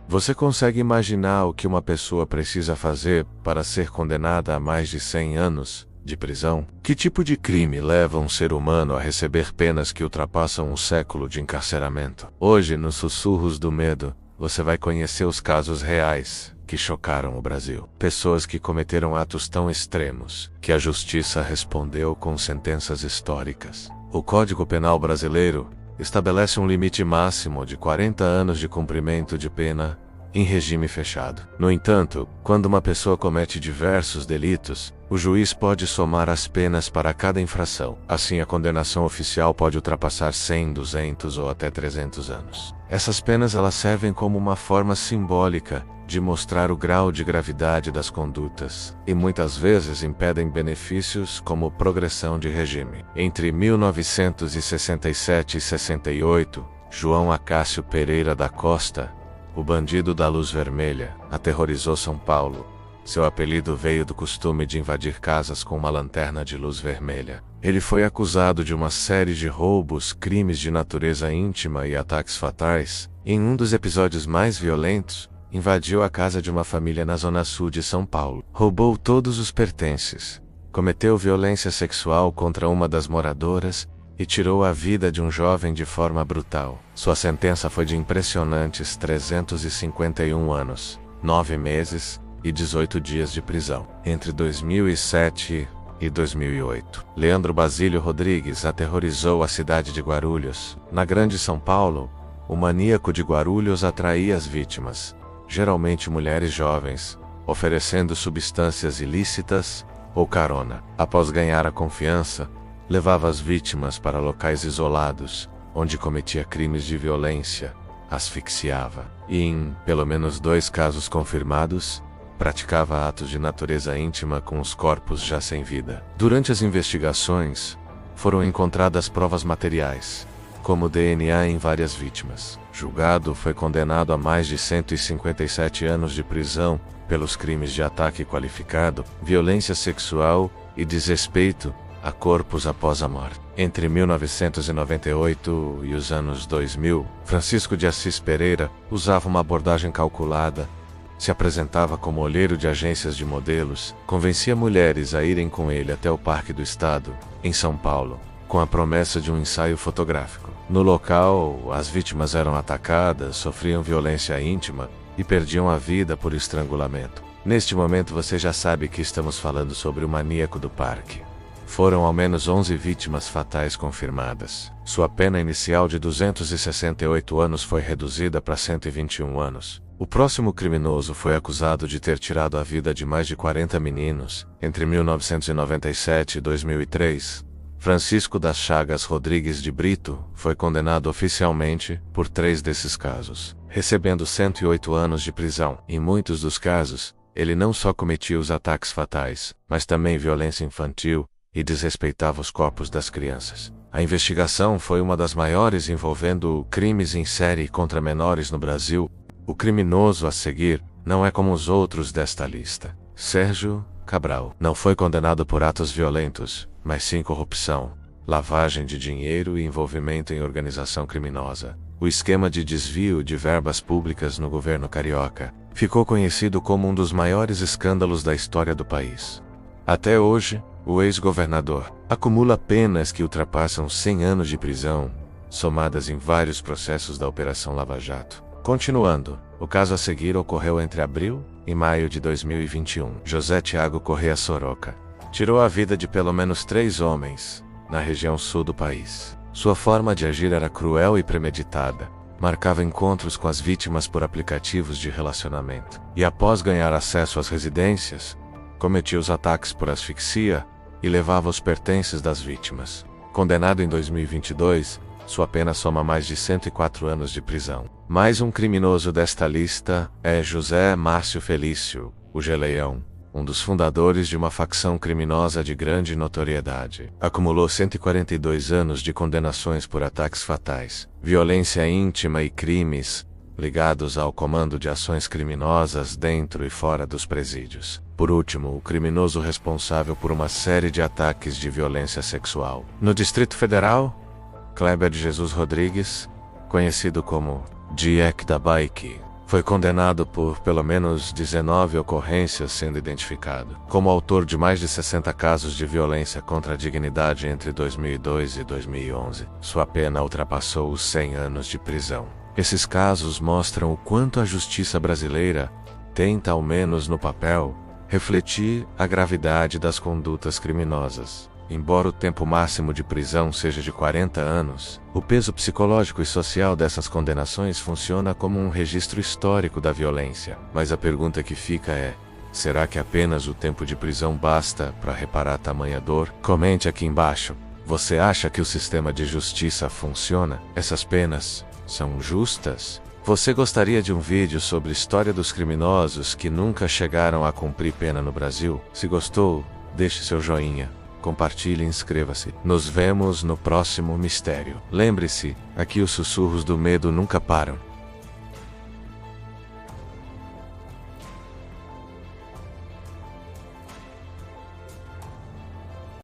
Você consegue imaginar o que uma pessoa precisa fazer para ser condenada a mais de 100 anos de prisão? Que tipo de crime leva um ser humano a receber penas que ultrapassam um século de encarceramento? Hoje, nos Sussurros do Medo, você vai conhecer os casos reais que chocaram o Brasil. Pessoas que cometeram atos tão extremos que a justiça respondeu com sentenças históricas. O Código Penal brasileiro estabelece um limite máximo de 40 anos de cumprimento de pena em regime fechado. No entanto, quando uma pessoa comete diversos delitos, o juiz pode somar as penas para cada infração. Assim, a condenação oficial pode ultrapassar 100, 200 ou até 300 anos. Essas penas elas servem como uma forma simbólica de mostrar o grau de gravidade das condutas, e muitas vezes impedem benefícios como progressão de regime. Entre 1967 e 68, João Acácio Pereira da Costa, o bandido da luz vermelha, aterrorizou São Paulo. Seu apelido veio do costume de invadir casas com uma lanterna de luz vermelha. Ele foi acusado de uma série de roubos, crimes de natureza íntima e ataques fatais. Em um dos episódios mais violentos, invadiu a casa de uma família na zona sul de São Paulo. Roubou todos os pertences, cometeu violência sexual contra uma das moradoras e tirou a vida de um jovem de forma brutal. Sua sentença foi de impressionantes 351 anos, 9 meses e 18 dias de prisão. Entre 2007 e 2008, Leandro Basílio Rodrigues aterrorizou a cidade de Guarulhos. Na Grande São Paulo, o maníaco de Guarulhos atraía as vítimas, geralmente mulheres jovens, oferecendo substâncias ilícitas ou carona. Após ganhar a confiança, levava as vítimas para locais isolados, onde cometia crimes de violência, asfixiava e, em pelo menos 2 casos confirmados, praticava atos de natureza íntima com os corpos já sem vida. Durante as investigações, foram encontradas provas materiais, como DNA em várias vítimas. Julgado, foi condenado a mais de 157 anos de prisão pelos crimes de ataque qualificado, violência sexual e desrespeito a corpos após a morte. Entre 1998 e os anos 2000, Francisco de Assis Pereira usava uma abordagem calculada, se apresentava como olheiro de agências de modelos, convencia mulheres a irem com ele até o Parque do Estado, em São Paulo, com a promessa de um ensaio fotográfico. No local, as vítimas eram atacadas, sofriam violência íntima e perdiam a vida por estrangulamento. Neste momento você já sabe que estamos falando sobre o maníaco do parque. Foram ao menos 11 vítimas fatais confirmadas. Sua pena inicial de 268 anos foi reduzida para 121 anos. O próximo criminoso foi acusado de ter tirado a vida de mais de 40 meninos entre 1997 e 2003. Francisco das Chagas Rodrigues de Brito foi condenado oficialmente por 3 desses casos, recebendo 108 anos de prisão. Em muitos dos casos, ele não só cometia os ataques fatais, mas também violência infantil e desrespeitava os corpos das crianças. A investigação foi uma das maiores envolvendo crimes em série contra menores no Brasil. O criminoso a seguir não é como os outros desta lista. Sérgio Cabral não foi condenado por atos violentos, mas sim corrupção, lavagem de dinheiro e envolvimento em organização criminosa. O esquema de desvio de verbas públicas no governo carioca ficou conhecido como um dos maiores escândalos da história do país. Até hoje, o ex-governador acumula penas que ultrapassam 100 anos de prisão, somadas em vários processos da Operação Lava Jato. Continuando, o caso a seguir ocorreu entre abril e maio de 2021. José Tiago Corrêa Soroca tirou a vida de pelo menos 3 homens, na região sul do país. Sua forma de agir era cruel e premeditada. Marcava encontros com as vítimas por aplicativos de relacionamento. E após ganhar acesso às residências, cometia os ataques por asfixia e levava os pertences das vítimas. Condenado em 2022, sua pena soma mais de 104 anos de prisão. Mais um criminoso desta lista é José Márcio Felício, o Geleião, um dos fundadores de uma facção criminosa de grande notoriedade. Acumulou 142 anos de condenações por ataques fatais, violência íntima e crimes ligados ao comando de ações criminosas dentro e fora dos presídios. Por último, o criminoso responsável por uma série de ataques de violência sexual. No Distrito Federal, Kleber de Jesus Rodrigues, conhecido como Jack da Bike, Foi condenado por pelo menos 19 ocorrências, sendo identificado como autor de mais de 60 casos de violência contra a dignidade entre 2002 e 2011. Sua pena ultrapassou os 100 anos de prisão. Esses casos mostram o quanto a justiça brasileira tenta, ao menos no papel, refletir a gravidade das condutas criminosas. Embora o tempo máximo de prisão seja de 40 anos, o peso psicológico e social dessas condenações funciona como um registro histórico da violência. Mas a pergunta que fica é: será que apenas o tempo de prisão basta para reparar tamanha dor? Comente aqui embaixo. Você acha que o sistema de justiça funciona? Essas penas são justas? Você gostaria de um vídeo sobre a história dos criminosos que nunca chegaram a cumprir pena no Brasil? Se gostou, deixe seu joinha. Compartilhe e inscreva-se. Nos vemos no próximo mistério. Lembre-se, aqui os sussurros do medo nunca param.